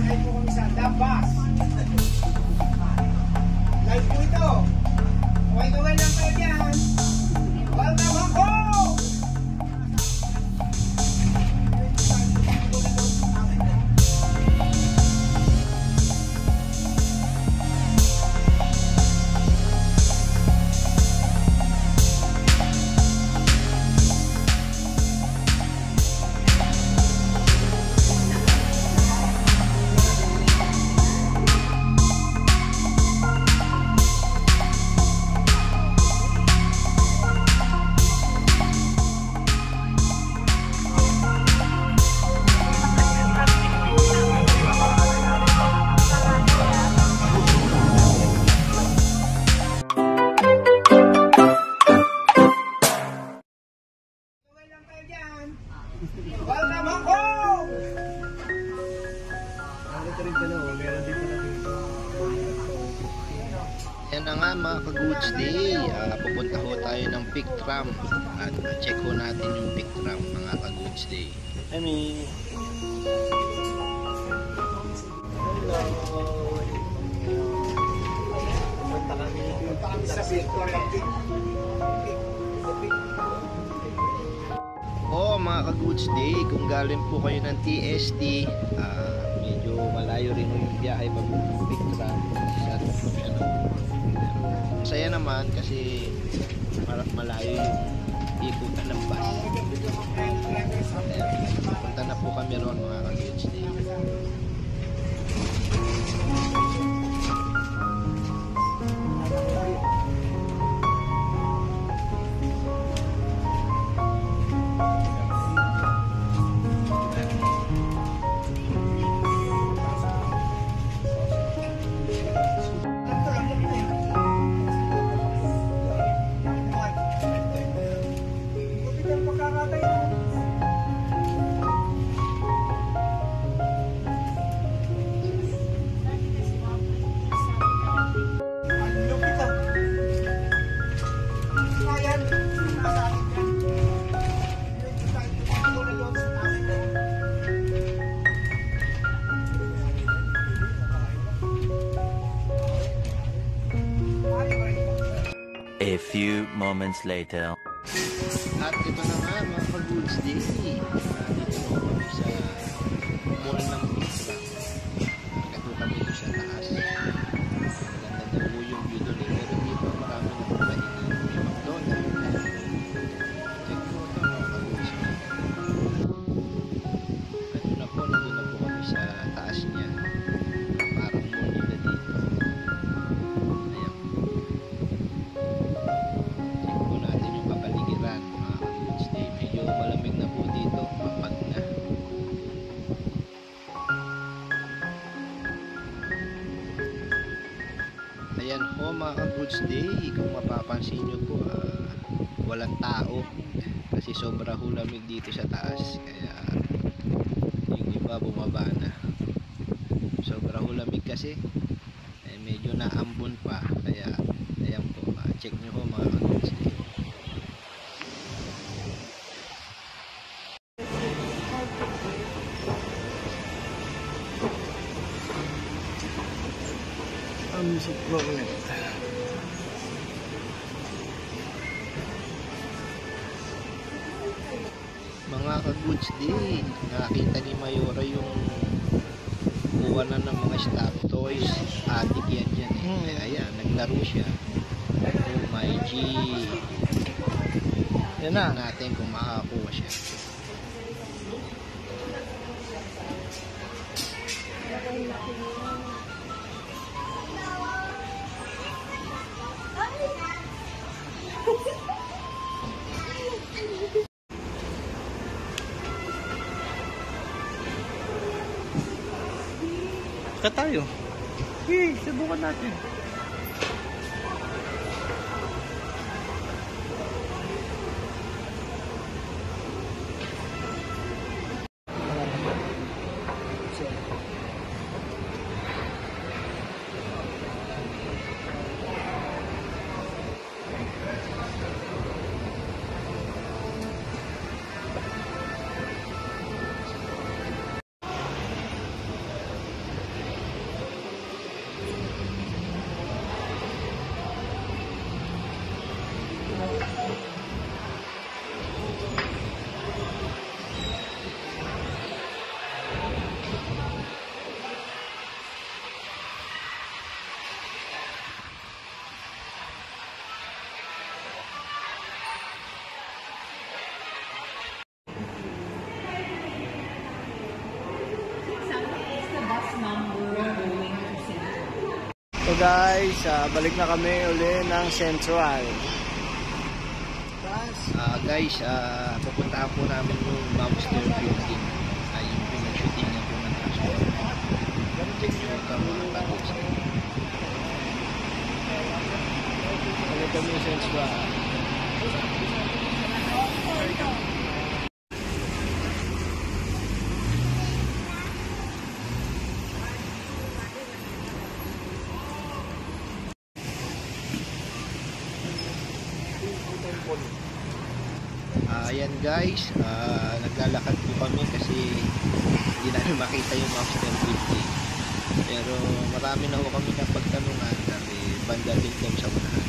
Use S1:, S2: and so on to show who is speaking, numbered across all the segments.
S1: Live po kami sa Dabas. Live po ito. Kaway-kaway lang kayo dyan. Welcome ako! Welcome ako!
S2: Yan na nga mga ka-goods day, pupunta ho tayo ng pick tram at check ho natin yung pick tram mga ka-goods day.
S1: Amy. Punta kami sa Victoria.
S2: Mga ka-goods day, kung galing po kayo ng TST, medyo malayo rin yung biyahe papuntang pick tram sa masaya naman kasi malayo yung ikutan ng bus. Punta na po kami ron mga ka-goods day.
S3: A few moments later.
S2: At ito na nga mga ka-goods day, dito na kami sa mall ng pick tram. Ito kami dito sa taas. Maganda na po yung view doon pero dito marami na po kainin. May McDonald's. Check po ito mga ka-goods day. Ito na po, nandun na po kami sa taas niya. Parang mall nila dito. Ayan. Check po natin yung kapaligiran mga ka-goods day. Medyo malamig na po dito, mapag na. Ayan po mga ka-goods day, kung mapapansin nyo po, walang tao kasi sobra ho lamig dito sa taas, kaya yung iba bumaba na. Sobra ho lamig kasi medyo naambon pa, kaya ayan po, check nyo po mga ka-goods day.
S1: Music moment.
S2: Mga ka-goods day, nakita ni Mayora yung kuwanan ng mga stop toys. Adik yan dyan eh. Kaya ayan, naglaro siya. Oh my G.
S1: Yan na.
S2: Natin kung makakuha siya.
S1: Ka tayo. Hey, subukan natin.
S4: So guys, balik na kami uli ng Central.
S2: Guys, pupuntahan po namin yung Monster Building. Yung pinag-shootingan po ng Transformer. Check nyo ito mga ka-goods day.
S4: Balik kami ng Central.
S2: Ayan guys, naglalakad po kami kasi hindi namin makita yung Monster Building. Pero marami na po kami napagtanungan kasi banda din daw sa unahan.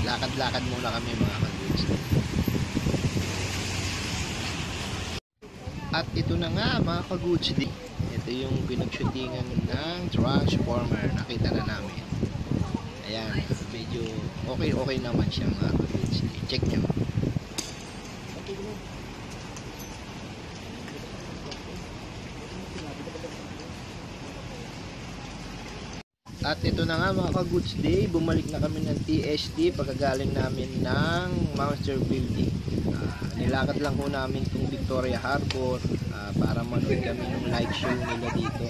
S2: Lakad-lakad muna kami mga ka-goods. At ito na nga mga ka-goods day. Ito yung pinag-shootingan ng Transformer. Nakita na namin. Ayan, medyo okay naman siya mga ka-goods day. Check nyo. At ito na nga mga ka-goods day, bumalik na kami ng TST pagkagaling namin ng Monster Building. Nilakad lang po namin itong Victoria Harbor para manood kami ng light show nila dito.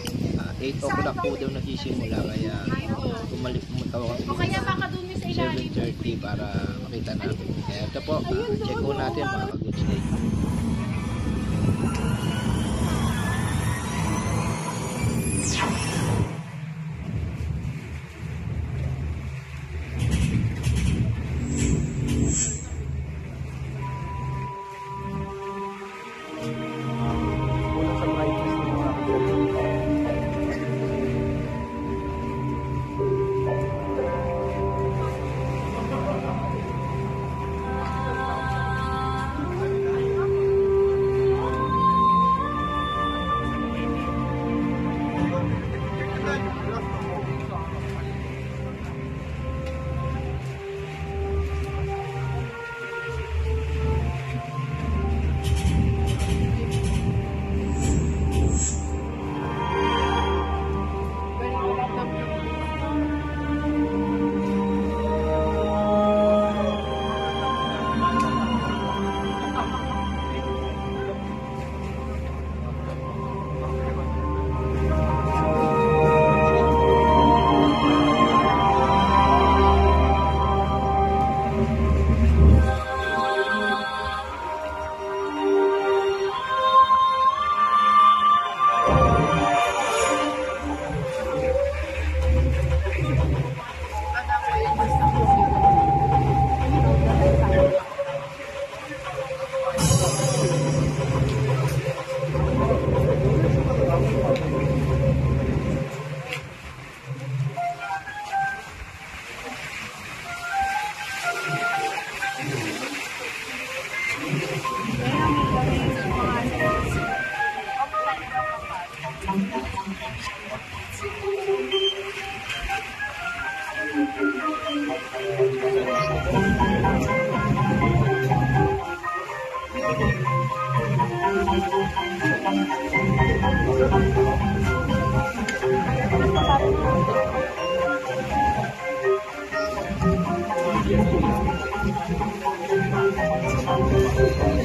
S2: 8 o'clock po daw nagsisimula kaya pumunta ko kami 7:30 para makita namin. Kaya ito po, check po natin mga ka-goods day.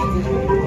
S1: Thank you.